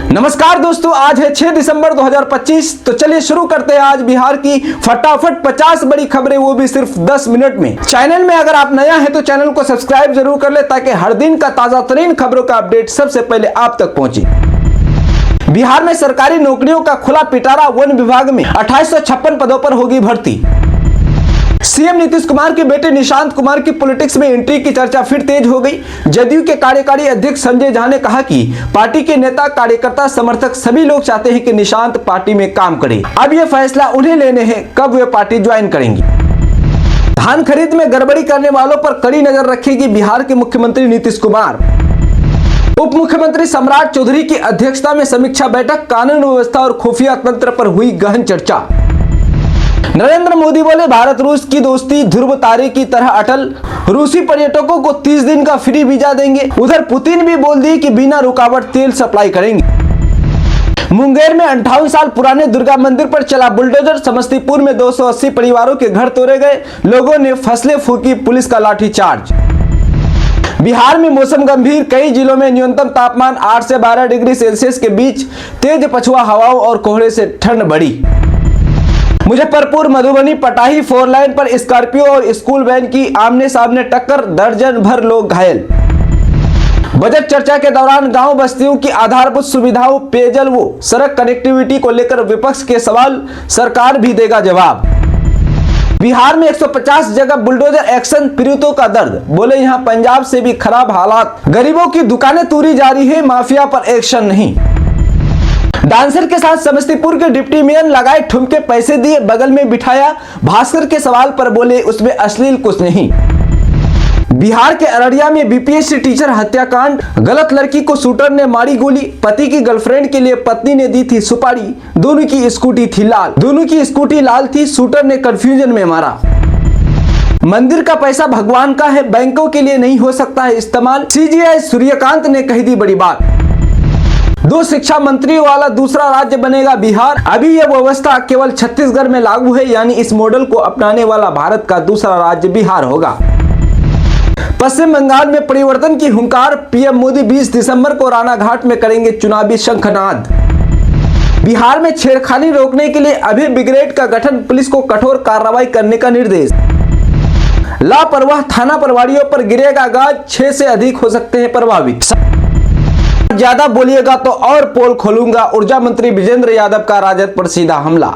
नमस्कार दोस्तों, आज है 6 दिसंबर 2025। तो चलिए शुरू करते हैं आज बिहार की फटाफट 50 बड़ी खबरें, वो भी सिर्फ 10 मिनट में। चैनल में अगर आप नया हैं तो चैनल को सब्सक्राइब जरूर कर ले ताकि हर दिन का ताजा तरीन खबरों का अपडेट सबसे पहले आप तक पहुंचे। बिहार में सरकारी नौकरियों का खुला पिटारा, वन विभाग में 2856 पदों पर होगी भर्ती। सीएम नीतीश कुमार के बेटे निशांत कुमार की पॉलिटिक्स में एंट्री की चर्चा फिर तेज हो गई। जदयू के कार्यकारी अध्यक्ष संजय झा ने कहा कि पार्टी के नेता, कार्यकर्ता, समर्थक सभी लोग चाहते हैं कि निशांत पार्टी में काम करे। अब यह फैसला उन्हें लेने हैं कब वे पार्टी ज्वाइन करेंगे। धान खरीद में गड़बड़ी करने वालों पर कड़ी नजर रखेगी बिहार के मुख्यमंत्री नीतीश कुमार। उप मुख्यमंत्री सम्राट चौधरी की अध्यक्षता में समीक्षा बैठक, कानून व्यवस्था और खुफिया तंत्र पर हुई गहन चर्चा। नरेंद्र मोदी बोले, भारत रूस की दोस्ती ध्रुव तारे की तरह अटल, रूसी पर्यटकों को 30 दिन का फ्री वीजा देंगे। उधर पुतिन भी बोल दिए कि बिना रुकावट तेल सप्लाई करेंगे। मुंगेर में 58 साल पुराने दुर्गा मंदिर पर चला बुलडोजर, समस्तीपुर में 280 परिवारों के घर तोड़े गए, लोगों ने फसलें फूंकी, पुलिस का लाठीचार्ज। बिहार में मौसम गंभीर, कई जिलों में न्यूनतम तापमान 8 से 12 डिग्री सेल्सियस के बीच, तेज पछुआ हवाओं और कोहरे से ठंड बढ़ी। मुजफ्फरपुर मधुबनी पटाही 4 लाइन पर स्कॉर्पियो और स्कूल वैन की आमने सामने टक्कर, दर्जन भर लोग घायल। बजट चर्चा के दौरान गांव बस्तियों की आधारभूत सुविधाओं, पेयजल व सड़क कनेक्टिविटी को लेकर विपक्ष के सवाल, सरकार भी देगा जवाब। बिहार में 150 जगह बुलडोजर एक्शन, पीड़ितों का दर्द, बोले यहां पंजाब से भी खराब हालात, गरीबों की दुकानें तोड़ी जा रही है, माफिया पर एक्शन नहीं। डांसर के साथ समस्तीपुर के डिप्टी मेयर लगाए ठुमके, पैसे दिए, बगल में बिठाया, भास्कर के सवाल पर बोले उसमें अश्लील कुछ नहीं। बिहार के अररिया में बीपीएससी टीचर हत्याकांड, गलत लड़की को शूटर ने मारी गोली, पति की गर्लफ्रेंड के लिए पत्नी ने दी थी सुपारी, दोनों की स्कूटी लाल थी, शूटर ने कंफ्यूजन में मारा। मंदिर का पैसा भगवान का है, बैंकों के लिए नहीं हो सकता है इस्तेमाल, सीजीआई सूर्यकांत ने कही दी बड़ी बात। 2 शिक्षा मंत्रियों वाला दूसरा राज्य बनेगा बिहार। अभी यह व्यवस्था केवल छत्तीसगढ़ में लागू है, यानी इस मॉडल को अपनाने वाला भारत का दूसरा राज्य बिहार होगा। पश्चिम बंगाल में परिवर्तन की हुंकार, पीएम मोदी 20 दिसंबर को रानाघाट में करेंगे चुनावी शंखनाद। बिहार में छेड़खानी रोकने के लिए अभय ब्रिगेड का गठन, पुलिस को कठोर कार्रवाई करने का निर्देश। लापरवाह थाना प्रभारियों पर गिरेगा गाज, 6 से अधिक हो सकते हैं प्रभावित। ज्यादा बोलिएगा तो और पोल खोलूंगा, ऊर्जा मंत्री विजेंद्र यादव का राजद पर सीधा हमला।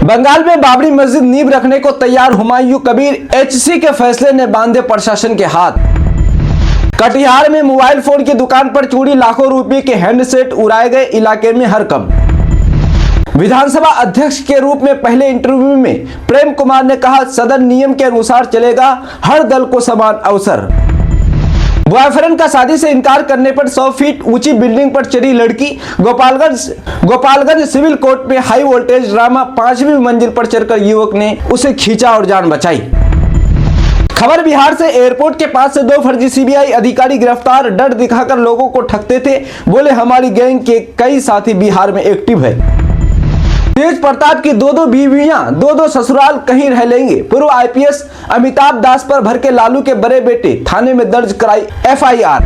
बंगाल में बाबरी मस्जिद नींव रखने को तैयार हुमायूं कबीर, एचसी के फैसले ने बांधे प्रशासन के हाथ। कटिहार में मोबाइल फोन की दुकान पर चोरी, लाखों रुपए के हैंडसेट उड़ाए गए, इलाके में हड़कंप। विधानसभा अध्यक्ष के रूप में पहले इंटरव्यू में प्रेम कुमार ने कहा, सदन नियम के अनुसार चलेगा, हर दल को समान अवसर। बॉयफ्रेंड का शादी से इनकार करने पर 100 फीट ऊंची बिल्डिंग पर चढ़ी लड़की, गोपालगंज सिविल कोर्ट में हाई वोल्टेज ड्रामा, 5वीं मंजिल पर चढ़कर युवक ने उसे खींचा और जान बचाई। खबर बिहार से, एयरपोर्ट के पास से 2 फर्जी सीबीआई अधिकारी गिरफ्तार, डर दिखाकर लोगों को ठगते थे, बोले हमारी गैंग के कई साथी बिहार में एक्टिव है। तेज प्रताप की 2 बीवियां, 2 ससुराल कहीं रह लेंगे। पूर्व आईपीएस अमिताभ दास पर भड़के लालू के बड़े बेटे, थाने में दर्ज कराई एफआईआर।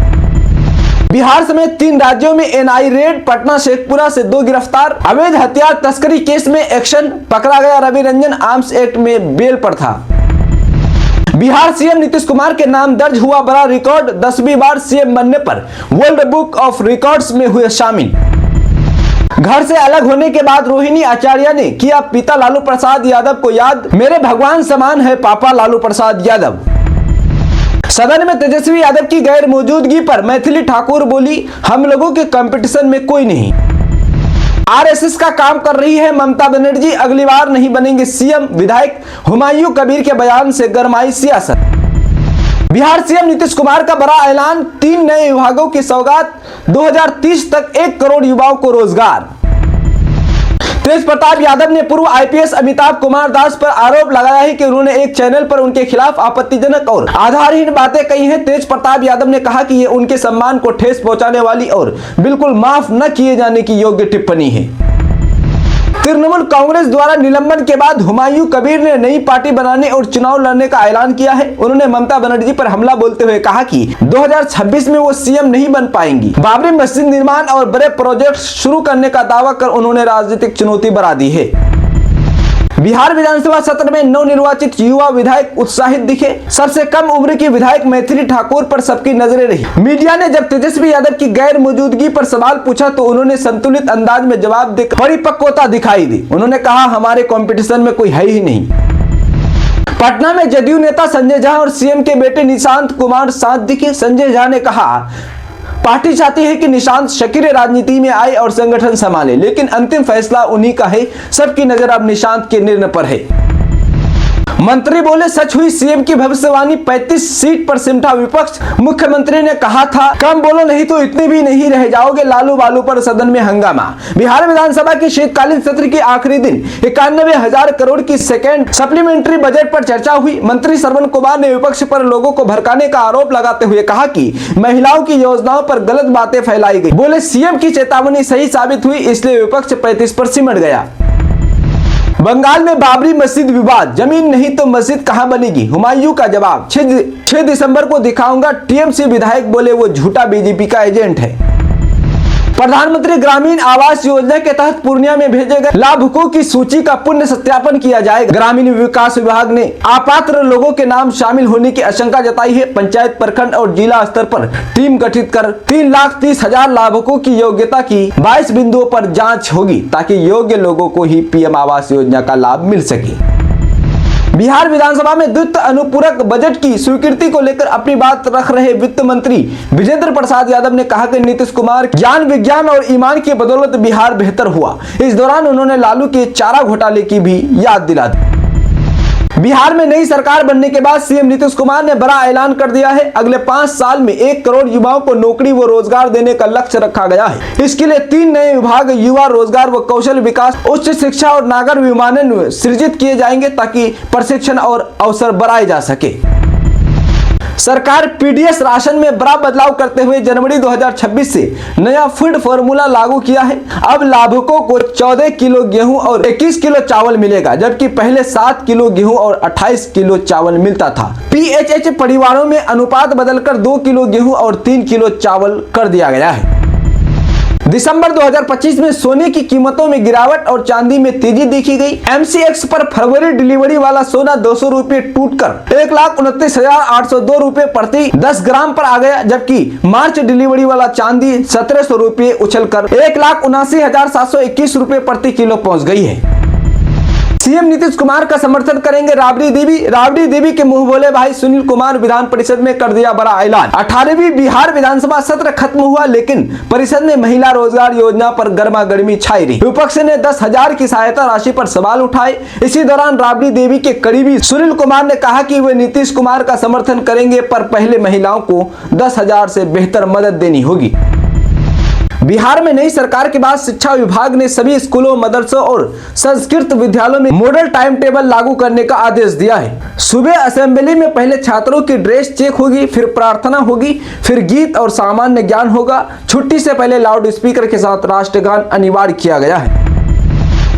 बिहार समेत 3 राज्यों में एनआई रेड, पटना शेखपुरा से 2 गिरफ्तार। अवैध हथियार तस्करी केस में एक्शन, पकड़ा गया रवि रंजन, आर्म्स एक्ट में बेल पर था। बिहार सीएम नीतीश कुमार के नाम दर्ज हुआ बड़ा रिकॉर्ड, 10वीं बार सीएम बनने पर वर्ल्ड बुक ऑफ रिकॉर्ड्स में हुए शामिल। घर से अलग होने के बाद रोहिणी आचार्य ने किया पिता लालू प्रसाद यादव को याद, मेरे भगवान समान है पापा लालू प्रसाद यादव। सदन में तेजस्वी यादव की गैर मौजूदगी पर मैथिली ठाकुर बोली, हम लोगों के कंपटीशन में कोई नहीं। आरएसएस का काम कर रही है ममता बनर्जी, अगली बार नहीं बनेंगे सीएम। विधायक हुमायूं कबीर के बयान से गरमाई सियासत। बिहार सीएम नीतीश कुमार का बड़ा ऐलान, 3 नए विभागों की सौगात, 2030 तक 1 करोड़ युवाओं को रोजगार। तेज प्रताप यादव ने पूर्व आईपीएस अमिताभ कुमार दास पर आरोप लगाया है कि उन्होंने एक चैनल पर उनके खिलाफ आपत्तिजनक और आधारहीन बातें कही हैं। तेज प्रताप यादव ने कहा कि ये उनके सम्मान को ठेस पहुंचाने वाली और बिल्कुल माफ न किए जाने की योग्य टिप्पणी है। तृणमूल कांग्रेस द्वारा निलंबन के बाद हुमायूं कबीर ने नई पार्टी बनाने और चुनाव लड़ने का ऐलान किया है। उन्होंने ममता बनर्जी पर हमला बोलते हुए कहा कि 2026 में वो सीएम नहीं बन पाएंगी। बाबरी मस्जिद निर्माण और बड़े प्रोजेक्ट शुरू करने का दावा कर उन्होंने राजनीतिक चुनौती बढ़ा दी है। बिहार विधानसभा सत्र में नवनिर्वाचित युवा विधायक उत्साहित दिखे। सबसे कम उम्र की विधायक मैथिली ठाकुर पर सबकी नजरें रही। मीडिया ने जब तेजस्वी यादव की गैर मौजूदगी पर सवाल पूछा तो उन्होंने संतुलित अंदाज में जवाब देकर परिपक्वता दिखाई दी। उन्होंने कहा, हमारे कंपटीशन में कोई है ही नहीं। पटना में जदयू नेता संजय झा और सीएम के बेटे निशांत कुमार साथ दिखे। संजय झा ने कहा, पार्टी चाहती है कि निशांत सक्रिय राजनीति में आए और संगठन संभाले, लेकिन अंतिम फैसला उन्हीं का है। सबकी नजर अब निशांत के निर्णय पर है। मंत्री बोले, सच हुई सीएम की भविष्यवाणी, 35 सीट पर सिमटा विपक्ष। मुख्यमंत्री ने कहा था, कम बोलो नहीं तो इतने भी नहीं रह जाओगे। लालू बालू पर सदन में हंगामा। बिहार विधानसभा की शीतकालीन सत्र के आखिरी दिन 91,000 करोड़ की सेकेंड सप्लीमेंट्री बजट पर चर्चा हुई। मंत्री श्रवण कुमार ने विपक्ष पर लोगों को भड़काने का आरोप लगाते हुए कहा कि महिलाओं की योजनाओं पर गलत बातें फैलाई गई। बोले, सीएम की चेतावनी सही साबित हुई, इसलिए विपक्ष 35 पर सिमट गया। बंगाल में बाबरी मस्जिद विवाद, जमीन नहीं तो मस्जिद कहां बनेगी? हुमायूं का जवाब, 6 दिसंबर को दिखाऊंगा। टीएमसी विधायक बोले, वो झूठा बीजेपी का एजेंट है। प्रधानमंत्री ग्रामीण आवास योजना के तहत पूर्णिया में भेजे गए लाभुकों की सूची का पुनः सत्यापन किया जाएगा। ग्रामीण विकास विभाग ने अपात्र लोगों के नाम शामिल होने की आशंका जताई है। पंचायत, प्रखंड और जिला स्तर पर टीम गठित कर 3,30,000 लाभुकों की योग्यता की 22 बिंदुओं पर जांच होगी, ताकि योग्य लोगों को ही पीएम आवास योजना का लाभ मिल सके। बिहार विधानसभा में द्वितीय अनुपूरक बजट की स्वीकृति को लेकर अपनी बात रख रहे वित्त मंत्री विजेंद्र प्रसाद यादव ने कहा कि नीतीश कुमार ज्ञान, विज्ञान और ईमान की बदौलत बिहार बेहतर हुआ। इस दौरान उन्होंने लालू के चारा घोटाले की भी याद दिला दी। बिहार में नई सरकार बनने के बाद सीएम नीतीश कुमार ने बड़ा ऐलान कर दिया है। अगले 5 साल में 1 करोड़ युवाओं को नौकरी व रोजगार देने का लक्ष्य रखा गया है। इसके लिए 3 नए विभाग युवा रोजगार व कौशल विकास, उच्च शिक्षा और नागर विमानन सृजित किए जाएंगे, ताकि प्रशिक्षण और अवसर बढ़ाए जा सके। सरकार पीडीएस राशन में बड़ा बदलाव करते हुए जनवरी 2026 से नया फूड फॉर्मूला लागू किया है। अब लाभुकों को 14 किलो गेहूं और 21 किलो चावल मिलेगा, जबकि पहले 7 किलो गेहूं और 28 किलो चावल मिलता था। पीएचएच परिवारों में अनुपात बदलकर 2 किलो गेहूं और 3 किलो चावल कर दिया गया है। दिसंबर 2025 में सोने की कीमतों में गिरावट और चांदी में तेजी देखी गई। एमसीएक्स पर फरवरी डिलीवरी वाला सोना 200 रुपये टूटकर 1,29,802 रुपये प्रति 10 ग्राम पर आ गया, जबकि मार्च डिलीवरी वाला चांदी 1,700 रुपये उछलकर 1,79,721 रुपये प्रति किलो पहुंच गई है। सीएम नीतीश कुमार का समर्थन करेंगे राबड़ी देवी। राबड़ी देवी के मुंह बोले भाई सुनील कुमार विधान परिषद में कर दिया बड़ा ऐलान। 18वीं बिहार विधानसभा सत्र खत्म हुआ, लेकिन परिषद में महिला रोजगार योजना पर गर्मा गर्मी छाई रही। विपक्ष ने 10,000 की सहायता राशि पर सवाल उठाए। इसी दौरान राबड़ी देवी के करीबी सुनील कुमार ने कहा कि वे नीतीश कुमार का समर्थन करेंगे, पर पहले महिलाओं को 10,000 से बेहतर मदद देनी होगी। बिहार में नई सरकार के बाद शिक्षा विभाग ने सभी स्कूलों, मदरसों और संस्कृत विद्यालयों में मॉडल टाइम टेबल लागू करने का आदेश दिया है। सुबह असेंबली में पहले छात्रों की ड्रेस चेक होगी, फिर प्रार्थना होगी, फिर गीत और सामान्य ज्ञान होगा। छुट्टी से पहले लाउड स्पीकर के साथ राष्ट्रगान अनिवार्य किया गया है।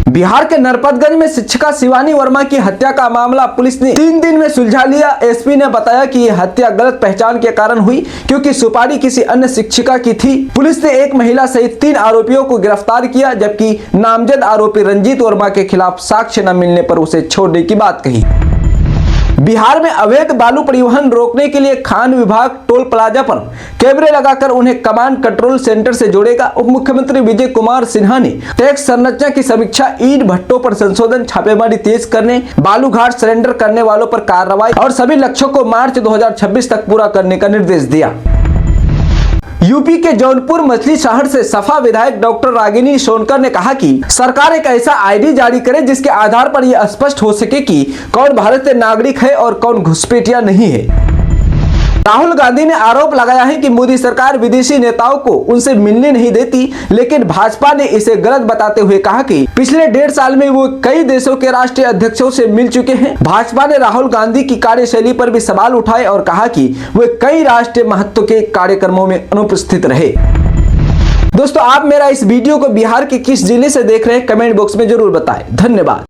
बिहार के नरपतगंज में शिक्षिका शिवानी वर्मा की हत्या का मामला पुलिस ने 3 दिन में सुलझा लिया। एसपी ने बताया कि यह हत्या गलत पहचान के कारण हुई, क्योंकि सुपारी किसी अन्य शिक्षिका की थी। पुलिस ने एक महिला सहित 3 आरोपियों को गिरफ्तार किया, जबकि नामजद आरोपी रंजीत वर्मा के खिलाफ साक्ष्य न मिलने पर उसे छोड़ने की बात कही। बिहार में अवैध बालू परिवहन रोकने के लिए खान विभाग टोल प्लाजा पर कैमरे लगाकर उन्हें कमांड कंट्रोल सेंटर से जोड़ेगा। उप मुख्यमंत्री विजय कुमार सिन्हा ने टैक्स संरचना की समीक्षा, ईंट भट्टों पर संशोधन, छापेमारी तेज करने, बालू घाट सरेंडर करने वालों पर कार्रवाई और सभी लक्ष्यों को मार्च 2026 तक पूरा करने का निर्देश दिया। यूपी के जौनपुर मछली शहर से सपा विधायक डॉक्टर रागिनी सोनकर ने कहा कि सरकार एक ऐसा आईडी जारी करे जिसके आधार पर यह स्पष्ट हो सके कि कौन भारतीय नागरिक है और कौन घुसपैठिया नहीं है। राहुल गांधी ने आरोप लगाया है कि मोदी सरकार विदेशी नेताओं को उनसे मिलने नहीं देती, लेकिन भाजपा ने इसे गलत बताते हुए कहा कि पिछले 1.5 साल में वो कई देशों के राष्ट्रीय अध्यक्षों से मिल चुके हैं। भाजपा ने राहुल गांधी की कार्यशैली पर भी सवाल उठाए और कहा कि वे कई राष्ट्रीय महत्व के कार्यक्रमों में अनुपस्थित रहे। दोस्तों आप मेरा इस वीडियो को बिहार के किस जिले से देख रहे हैं कमेंट बॉक्स में जरूर बताएं। धन्यवाद।